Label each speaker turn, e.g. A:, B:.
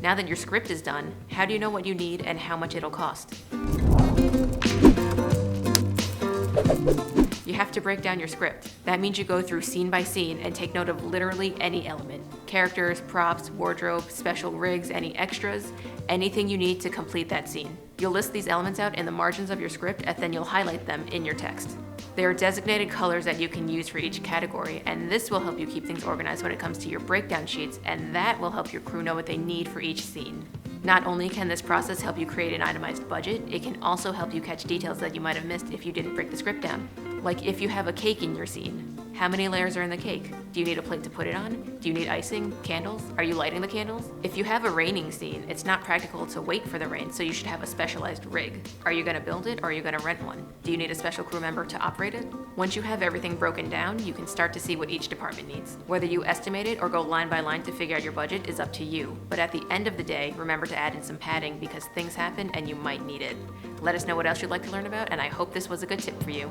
A: Now that your script is done, how do you know what you need and how much it'll cost? You have to break down your script. That means you go through scene by scene and take note of literally any element. Characters, props, wardrobe, special rigs, any extras, anything you need to complete that scene. You'll list these elements out in the margins of your script and then you'll highlight them in your text. There are designated colors that you can use for each category, and this will help you keep things organized when it comes to your breakdown sheets, and that will help your crew know what they need for each scene. Not only can this process help you create an itemized budget, it can also help you catch details that you might have missed if you didn't break the script down. Like if you have a cake in your scene, how many layers are in the cake? Do you need a plate to put it on? Do you need icing? Candles? Are you lighting the candles? If you have a raining scene, it's not practical to wait for the rain, so you should have a specialized rig. Are you gonna build it or are you gonna rent one? Do you need a special crew member to operate it? Once you have everything broken down, you can start to see what each department needs. Whether you estimate it or go line by line to figure out your budget is up to you. But at the end of the day, remember to add in some padding because things happen and you might need it. Let us know what else you'd like to learn about, and I hope this was a good tip for you.